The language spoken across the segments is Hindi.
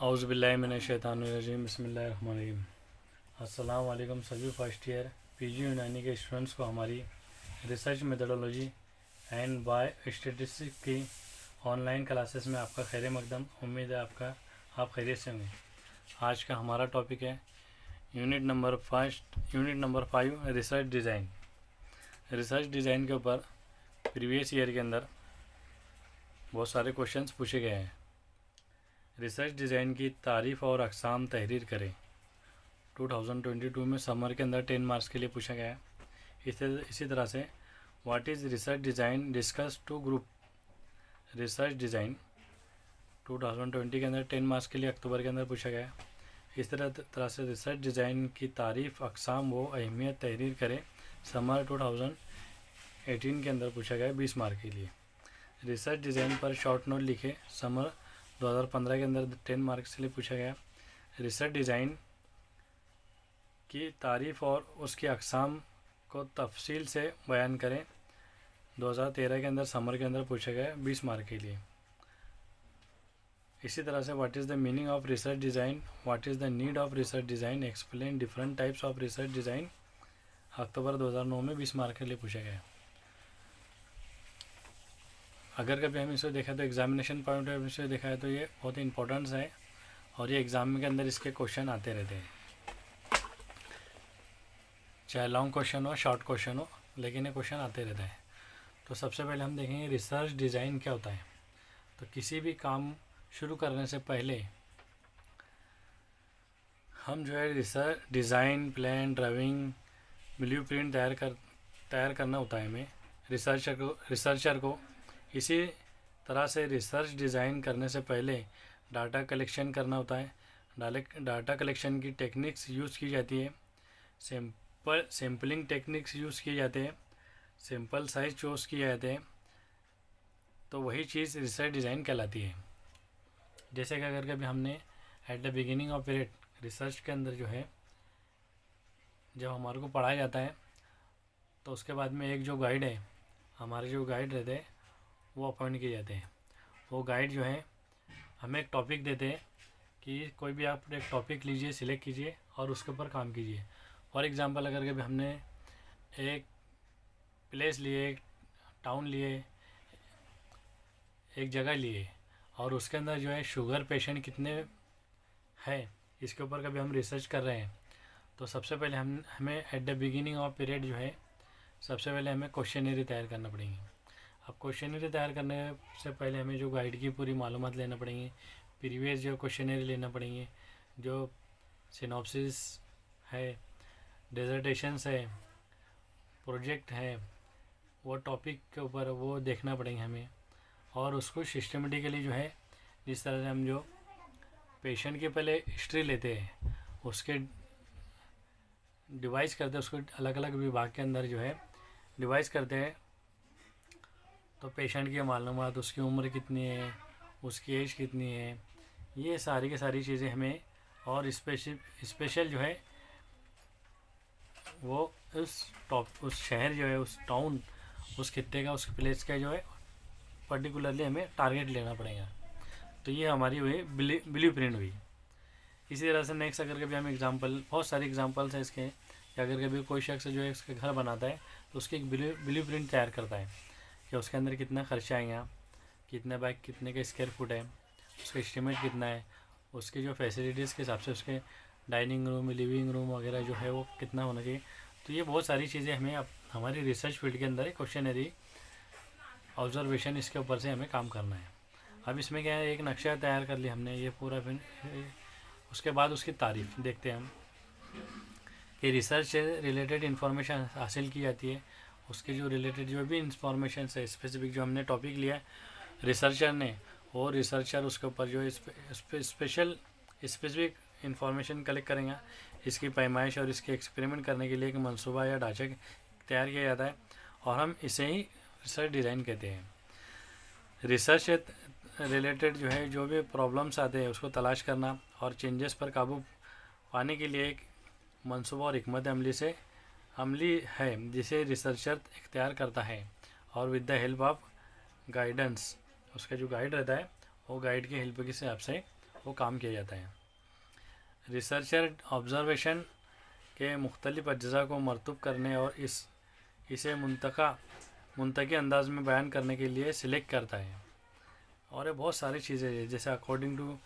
औज़ुबिल्लाहिमिनश्शैतानिर्रजीम बिस्मिल्लाहिर्रहमानिर्रहीम। अस्सलाम वालेकुम सभी फर्स्ट ईयर पीजी यूनानी के स्टूडेंट्स को हमारी research methodology and by statistics की ऑनलाइन क्लासेस में आपका खैर मकदम। उम्मीद है आप खैरियत से होंगे। आज का हमारा टॉपिक है unit number 5 research design. Research design के ऊपर प्रीवियस ईयर के अंदर बहुत सारे क्वेश्चंस पूछे गए हैं। रिसर्च डिज़ाइन की तारीफ़ और अक़साम तहरीर करें। 2022 में समर के अंदर 10 मार्क्स के लिए पूछा गया है। इसी तरह से what is research design discuss to group. Research design 2020 के अंदर 10 मार्क्स के लिए अक्टूबर के अंदर पूछा गया है। इस तरह से रिसर्च डिज़ाइन की तारीफ़ अक़साम व अहमियत तहरीर करें। समर 2018 के अंदर पूछा गया है 20 मार्क के लिए। रिसर्च डिज़ाइन पर शॉर्ट नोट लिखे। समर 2015 के अंदर 10 मार्क्स के लिए पूछा गया। रिसर्च डिज़ाइन की तारीफ़ और उसकी अक़साम को तफसील से बयान करें। 2013 के अंदर समर के अंदर पूछा गया 20 मार्क के लिए। इसी तरह से what is the meaning of research design, what is the need of research design, explain different types of research design. अक्टूबर 2009 में 20 मार्क के लिए पूछा गया। अगर कभी हम इसे देखा तो एग्जामिनेशन पॉइंट ऑफ व्यू से देखा है तो ये बहुत ही इंपॉर्टेंस है और ये एग्ज़ाम के अंदर इसके क्वेश्चन आते रहते हैं, चाहे लॉन्ग क्वेश्चन हो शॉर्ट क्वेश्चन हो, लेकिन ये क्वेश्चन आते रहते हैं। तो सबसे पहले हम देखेंगे रिसर्च डिज़ाइन क्या होता है। तो किसी भी काम शुरू करने से पहले हम जो है research design plan drawing blueprint तैयार करना होता है हमें रिसर्चर को। इसी तरह से रिसर्च डिज़ाइन करने से पहले डाटा कलेक्शन करना होता है। डाटा कलेक्शन की टेक्निक्स यूज़ की जाती है। सैम्पलिंग टेक्निक्स यूज़ किए जाते हैं। सैम्पल साइज चूज़ किए जाते हैं। तो वही चीज़ रिसर्च डिज़ाइन कहलाती है। जैसे कि अगर कभी हमने at the beginning of period research के अंदर जो है जब हमारे को पढ़ाया जाता है तो उसके बाद में एक जो गाइड है, हमारे जो गाइड रहते हैं वो अपॉइंट किए जाते हैं। वो गाइड जो है हमें एक टॉपिक देते हैं कि कोई भी आप एक टॉपिक लीजिए, सिलेक्ट कीजिए और उसके ऊपर काम कीजिए। फॉर एग्ज़ाम्पल अगर कभी हमने एक प्लेस लिए, एक टाउन लिए, एक जगह लिए और उसके अंदर जो है शुगर पेशेंट कितने हैं इसके ऊपर कभी हम रिसर्च कर रहे हैं तो सबसे पहले हमें at the beginning of period जो है सबसे पहले हमें क्वेश्चनरी तैयार करना पड़ेगी। अब क्वेश्चनरी तैयार करने से पहले हमें जो गाइड की पूरी मालूमात लेना पड़ेंगी, प्रीवियस जो क्वेश्चनरी लेना पड़ेंगे, जो सिनॉप्सिस है, डिसर्टेशंस है, प्रोजेक्ट है, वो टॉपिक के ऊपर वो देखना पड़ेंगे हमें। और उसको सिस्टमेटिकली जो है जिस तरह से हम जो पेशेंट के पहले हिस्ट्री लेते हैं उसके डिवाइस करते हैं, उसको अलग अलग विभाग के अंदर जो है डिवाइस करते हैं। तो पेशेंट की मालूमात, उसकी उम्र कितनी है, उसकी एज कितनी है, ये सारी की सारी चीज़ें हमें और स्पेशल जो है वो उस शहर जो है, उस टाउन, उस खित्ते का, उस प्लेस का जो है पर्टिकुलरली हमें टारगेट लेना पड़ेगा। तो ये हमारी हुई ब्लूप्रिंट हुई। इसी तरह से नेक्स्ट अगर कभी हम एग्जांपल, बहुत सारे एग्जांपल्स हैं इसके, कि अगर कभी कोई शख्स जो है उसके घर बनाता है तो उसकी एक ब्लूप्रिंट तैयार करता है कि उसके अंदर कितना खर्चा आएगा, कितने बाय कितने का स्क्वायर फुट है, उसका एस्टिमेट कितना है, उसकी जो फैसिलिटीज़ के हिसाब से उसके डाइनिंग रूम, लिविंग रूम वगैरह जो है वो कितना होना चाहिए। तो ये बहुत सारी चीज़ें हमें हमारी रिसर्च फील्ड के अंदर क्वेश्चनरी ऑब्जर्वेशन इसके ऊपर से हमें काम करना है। अब इसमें क्या है, एक नक्शा तैयार कर लिया हमने ये पूरा, फिर उसके बाद उसकी तारीफ़ देखते हैं हम कि रिसर्च से रिलेटेड इन्फॉर्मेशन हासिल की जाती है। उसके जो रिलेटेड जो भी इंफॉर्मेशन है स्पेसिफिक जो हमने टॉपिक लिया है रिसर्चर ने, और रिसर्चर उसके ऊपर जो स्पेसिफिक इंफॉर्मेशन कलेक्ट करेंगे। इसकी पैमाइश और इसके एक्सपेरिमेंट करने के लिए एक मंसूबा या ढांचा तैयार किया जाता है और हम इसे ही रिसर्च डिज़ाइन कहते हैं। रिसर्च से रिलेटेड जो है जो भी प्रॉब्लम्स आते हैं उसको तलाश करना और चेंजेस पर काबू पाने के लिए एक मंसूबा और हिकमत अमली है जिसे रिसर्चर इख्तियार करता है और with the help of guidance, उसका जो गाइड रहता है वो गाइड की हेल्प के हिसाब से वो काम किया जाता है। रिसर्चर ऑब्जर्वेशन के मुख्तलिफ अज्जा को मरतूब करने और इसे मुंतकी अंदाज में बयान करने के लिए सिलेक्ट करता है। और ये बहुत सारी चीज़ें हैं, जैसे अकॉर्डिंग टू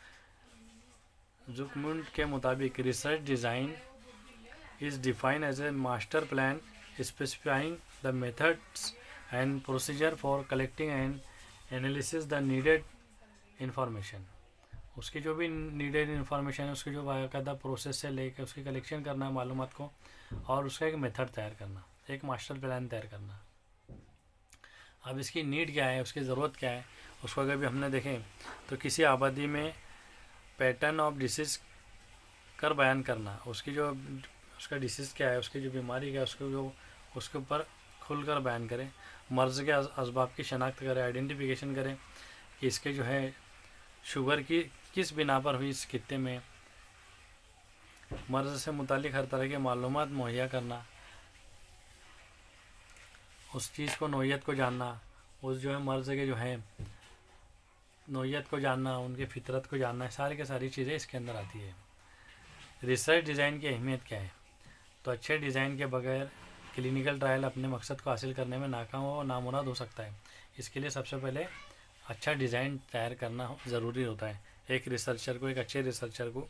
ज़ुकमुंड के मुताबिक research design is defined as a master plan specifying the methods and procedure for collecting and analysis the needed information. उसकी जो भी नीडेड इंफॉर्मेशन है, उसकी जो बाकायदा प्रोसेस से लेकर उसकी कलेक्शन करना है मालूमात को, और उसका एक मेथड तैयार करना, एक मास्टर प्लान तैयार करना। अब इसकी नीड क्या है, उसकी ज़रूरत क्या है, उसको अगर भी हमने देखें तो किसी आबादी में पैटर्न ऑफ डिसीज़ कर बयान करना, उसका डिसीज़ क्या है, उसकी जो बीमारी क्या है, उसके ऊपर खुलकर बयान करें। मर्ज़ के असबाब की शनाख्त करें, आइडेंटिफिकेशन करें कि इसके जो है शुगर की किस बिना पर हुई इस खित्ते में, मर्ज़ से मुतालिक हर तरह के मालूमात मुहैया करना, उस चीज़ को नोयत को जानना, उस जो है मर्ज़ के जो है नोयत को जानना, उनके फितरत को जानना, सारी के सारी चीज़ें इसके अंदर आती है। रिसर्च डिज़ाइन की अहमियत क्या है? तो अच्छे डिज़ाइन के बगैर क्लिनिकल ट्रायल अपने मकसद को हासिल करने में नाकाम और नामुराद हो सकता है। इसके लिए सबसे पहले अच्छा डिज़ाइन तैयार करना ज़रूरी होता है। एक अच्छे रिसर्चर को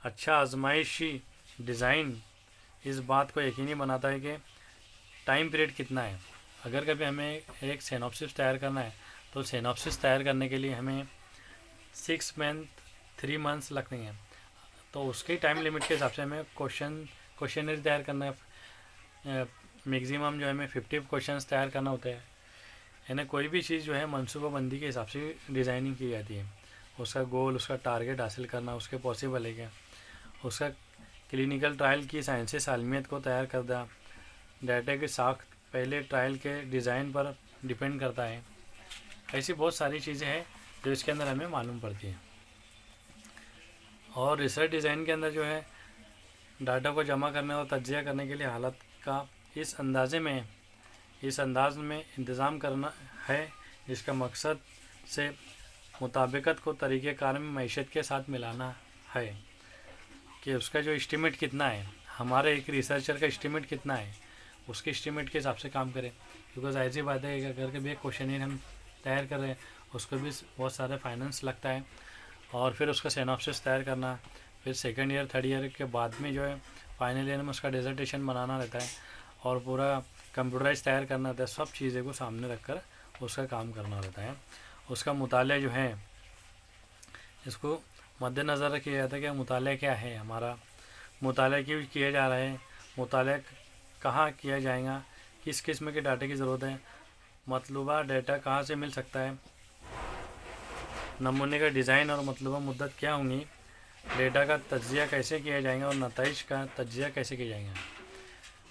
अच्छा आजमाइशी डिज़ाइन इस बात को यकीनी बनाता है कि टाइम पीरियड कितना है। अगर कभी हमें एक सिनॉप्सिस तैयार करना है तो सिनॉप्सिस तैयार करने के लिए हमें 3 मंथ्स लगते हैं, तो उसके टाइम लिमिट के हिसाब से हमें क्वेश्चनरी तैयार करना है। मैक्सिमम जो है हमें 50 क्वेश्चंस तैयार करना होता है। यानी कोई भी चीज़ जो है मनसूबाबंदी के हिसाब से डिज़ाइनिंग की जाती है। उसका गोल, उसका टारगेट हासिल करना, उसके पॉसिबल है क्या, उसका क्लिनिकल ट्रायल की साइंसेस आलमियत को तैयार करना, डाटा की साख्त पहले ट्रायल के डिज़ाइन पर डिपेंड करता है। ऐसी बहुत सारी चीज़ें हैं जो इसके अंदर हमें मालूम पड़ती हैं। और रिसर्च डिज़ाइन के अंदर जो है डाटा को जमा करने और तज्जिया करने के लिए हालत का इस अंदाज में इंतज़ाम करना है, जिसका मकसद से मुताबिकत को तरीक़ेकार में मईशत के साथ मिलाना है कि उसका जो एस्टिमेट कितना है, हमारे एक रिसर्चर का एस्टिमेट कितना है, उसके एस्टिमेट के हिसाब से काम करें। क्योंकि जाहिर सी बात है कि अगर कभी एक क्वेश्चन हम तैयार कर रहे हैं, उसको भी बहुत सारे फाइनेंस लगता है, और फिर उसका सिनॉप्सिस तैयार करना, फिर सेकंड ईयर 3rd ईयर के बाद में जो है फाइनल ईयर में उसका डिसर्टेशन बनाना रहता है, और पूरा कंप्यूटराइज तैयार करना रहता है। सब चीज़ें को सामने रखकर उसका काम करना रहता है। उसका मुताला जो है, इसको मद्देनज़र किया जाता है कि मुताला क्या है, हमारा मुताला क्यों किया जा रहा है, मुताला कहाँ किया जाएगा, किस किस्म के डाटा की ज़रूरत है, मतलूबा डाटा कहाँ से मिल सकता है, नमूने का डिज़ाइन और मतलूबा मुद्दत क्या होंगी, डेटा का तज्जिया कैसे किया जाएगा और नताइज का तज्जिया कैसे किया जाएगा।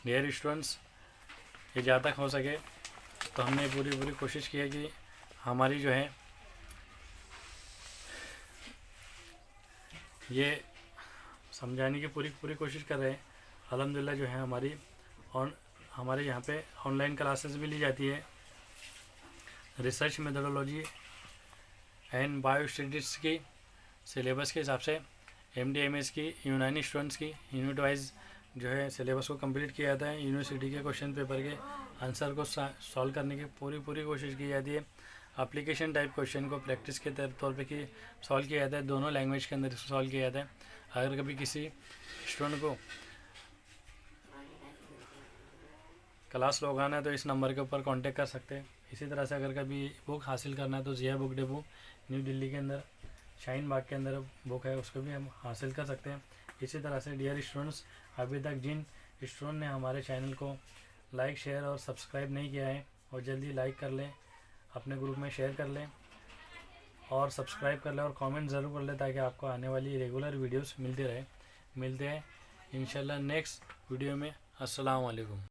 डियर स्टूडेंट्स, ये जहाँ तक हो सके तो हमने पूरी कोशिश की है कि हमारी जो है ये समझाने की पूरी कोशिश कर रहे हैं। अल्हम्दुलिल्लाह जो है हमारे यहाँ पे ऑनलाइन क्लासेस भी ली जाती है। रिसर्च मेथोडोलॉजी एंड बायोस्टैटिस्टिक्स की सिलेबस के हिसाब से MD-MS की यूनानी स्टूडेंट्स की यूनिट वाइज जो है सिलेबस को कंप्लीट किया जाता है। यूनिवर्सिटी के क्वेश्चन पेपर के आंसर को सॉल्व करने की पूरी कोशिश की जाती है। एप्लीकेशन टाइप क्वेश्चन को प्रैक्टिस के तौर पे की सॉल्व किया जाता है। दोनों लैंग्वेज के अंदर इसको सॉल्व किया जाता है। अगर कभी किसी स्टूडेंट को क्लास लगाना है तो इस नंबर के ऊपर कांटेक्ट कर सकते हैं। इसी तरह से अगर कभी बुक हासिल करना है तो जिया बुक डिपो न्यू दिल्ली के अंदर शाहीन बाग के अंदर बुक है, उसको भी हम हासिल कर सकते हैं। इसी तरह से डियर स्टूडेंट्स, अभी तक जिन स्टूडेंट ने हमारे चैनल को लाइक, शेयर और सब्सक्राइब नहीं किया है, और जल्दी लाइक कर लें, अपने ग्रुप में शेयर कर लें और सब्सक्राइब कर लें और कमेंट ज़रूर कर लें, ताकि आपको आने वाली रेगुलर वीडियोस मिलते हैं इंशाल्लाह नेक्स्ट वीडियो में। अस्सलाम वालेकुम।